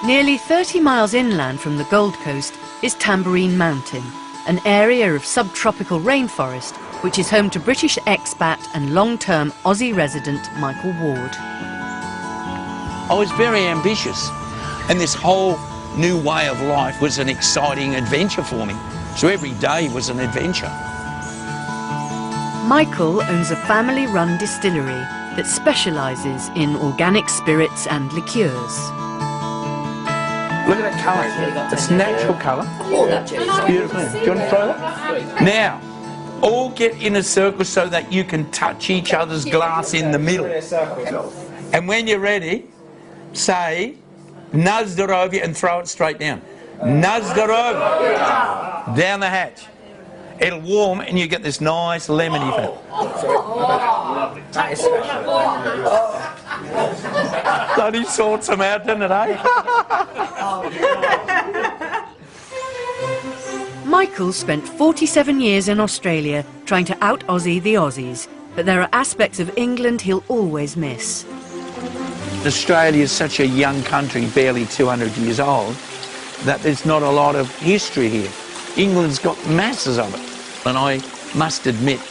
Nearly 30 miles inland from the Gold Coast is Tamborine Mountain, an area of subtropical rainforest which is home to British expat and long-term Aussie resident Michael Ward. I was very ambitious, and this whole new way of life was an exciting adventure for me. So every day was an adventure. Michael owns a family-run distillery that specialises in organic spirits and liqueurs. Look at that colour. It's natural colour. It's beautiful. Do you want to try that? Now, all get in a circle so that you can touch each other's glass in the middle. And when you're ready, say, Nazdarova, and throw it straight down. Nazdarova. Down the hatch. It'll warm and you get this nice lemony feel. Bloody sorts them out, doesn't it, eh? Michael spent 47 years in Australia trying to out-Aussie the Aussies, but there are aspects of England he'll always miss. Australia is such a young country, barely 200 years old, that there's not a lot of history here. England's got masses of it, and I must admit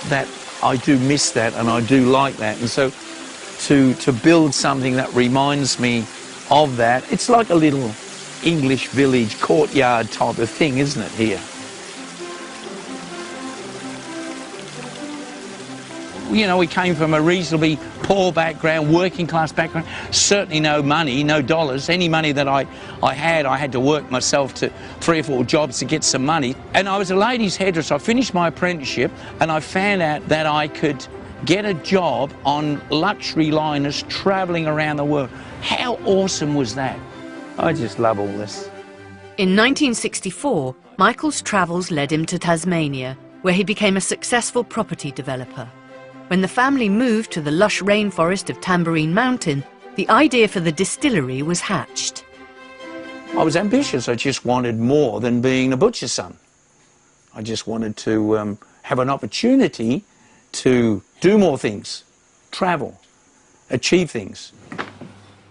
that I do miss that and I do like that. And so to build something that reminds me of that, it's like a little English village courtyard type of thing, isn't it, here? You know, we came from a reasonably poor background, working class background, certainly no money, no dollars. Any money that I had to work myself to 3 or 4 jobs to get some money. And I was a ladies' hairdresser. I finished my apprenticeship and I found out that I could get a job on luxury liners travelling around the world. How awesome was that? I just love all this. In 1964, Michael's travels led him to Tasmania, where he became a successful property developer. When the family moved to the lush rainforest of Tamborine Mountain, the idea for the distillery was hatched. I was ambitious. I just wanted more than being a butcher's son. I just wanted to have an opportunity to do more things, travel, achieve things.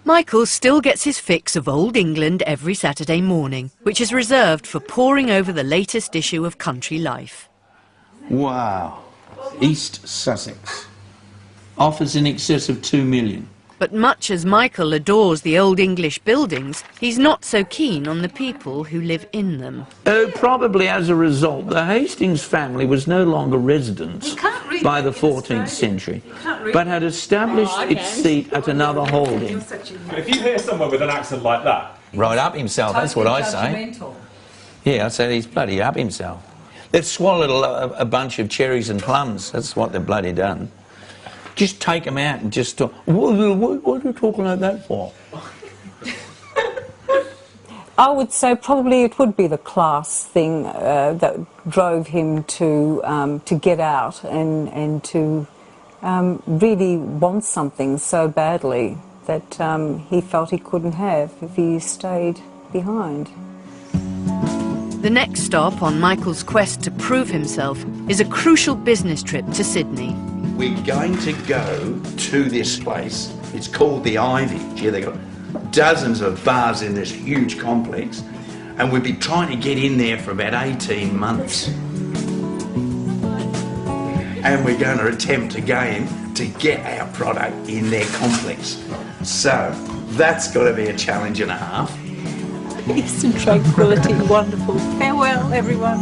Michael still gets his fix of Old England every Saturday morning, which is reserved for poring over the latest issue of Country Life. Wow. East Sussex. Offers in excess of $2 million. But much as Michael adores the old English buildings, he's not so keen on the people who live in them. Probably as a result, the Hastings family was no longer residents by the 14th century, but had established its seat at another holding. If you hear someone with an accent like that... Right up himself, that's what I say. Yeah, I say he's bloody up himself. They've swallowed a bunch of cherries and plums. That's what they've bloody done. Just take them out and just talk. What are you talking like that for? I would say probably it would be the class thing that drove him to get out and to really want something so badly that he felt he couldn't have if he stayed behind. The next stop on Michael's quest to prove himself is a crucial business trip to Sydney. We're going to go to this place. It's called the Ivy. Gee, they've got dozens of bars in this huge complex, and we've been trying to get in there for about 18 months. And we're going to attempt again to get our product in their complex. So that's got to be a challenge and a half. Peace and tranquility, wonderful. Farewell, everyone.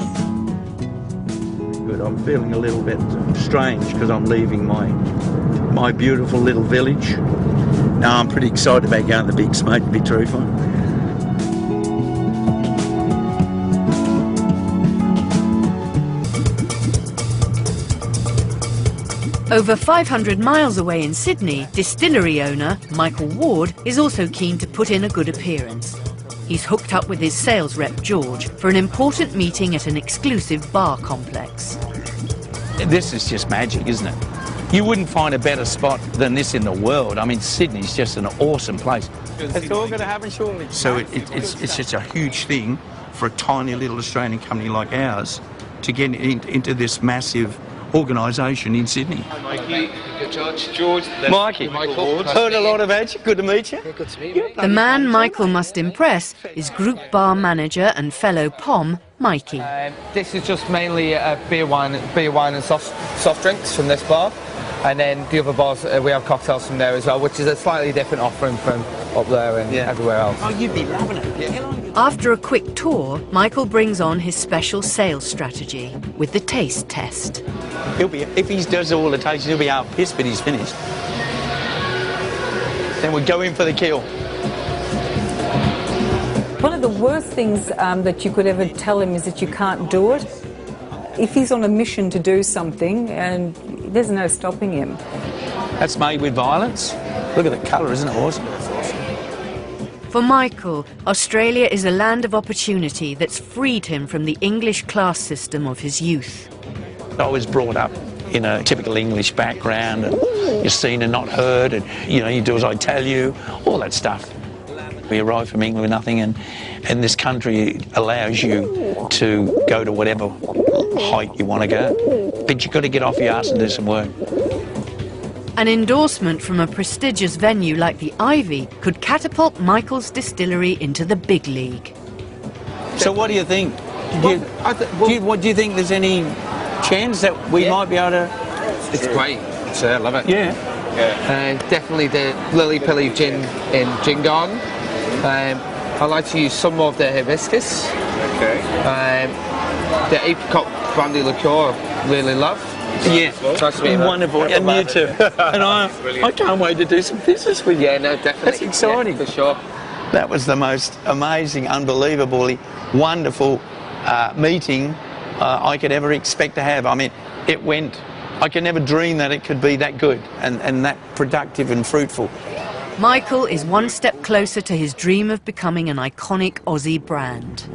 Good. I'm feeling a little bit strange because I'm leaving my beautiful little village. Now I'm pretty excited about going to the big smoke, to be truthful. Over 500 miles away in Sydney, distillery owner Michael Ward is also keen to put in a good appearance. He's hooked up with his sales rep, George, for an important meeting at an exclusive bar complex. This is just magic, isn't it? You wouldn't find a better spot than this in the world. I mean, Sydney's just an awesome place. It's all going to happen shortly. So it's just a huge thing for a tiny little Australian company like ours to get into this massive organisation in Sydney. Mikey, George, Mikey, heard a lot about you. Good to meet you. good to meet you. The man Michael must impress is group bar manager and fellow Pom, Mikey. This is just mainly beer, wine, and soft drinks from this bar, and then the other bars we have cocktails from there as well, which is a slightly different offering from up there and everywhere else. Oh, you'd be loving it. Yeah. After a quick tour, Michael brings on his special sales strategy with the taste test. If he does all the tasting, he'll be out pissed, but he's finished. Then we go in for the kill. One of the worst things that you could ever tell him is that you can't do it. If he's on a mission to do something, and there's no stopping him. That's made with violence. Look at the colour, isn't it awesome? For Michael, Australia is a land of opportunity that's freed him from the English class system of his youth. I was brought up in a typical English background, and you're seen and not heard, and you do as I tell you, all that stuff. We arrived from England with nothing, and this country allows you to go to whatever height you want to go. But you've got to get off your ass and do some work. An endorsement from a prestigious venue like the Ivy could catapult Michael's distillery into the big league. So what do you think? Do you think there's any chance that we might be able to... It's great. I love it. Yeah. Definitely the Lily Pilly gin in Gin Garden. I like to use some more of the hibiscus. Okay. The apricot brandy liqueur I really love. Yeah, wonderful, Like and you too. And I can't wait to do some business with you. Yeah, no, definitely. That's exciting. Yeah, for sure. That was the most amazing, unbelievably wonderful meeting I could ever expect to have. I mean, it went... I could never dream that it could be that good and that productive and fruitful. Michael is one step closer to his dream of becoming an iconic Aussie brand.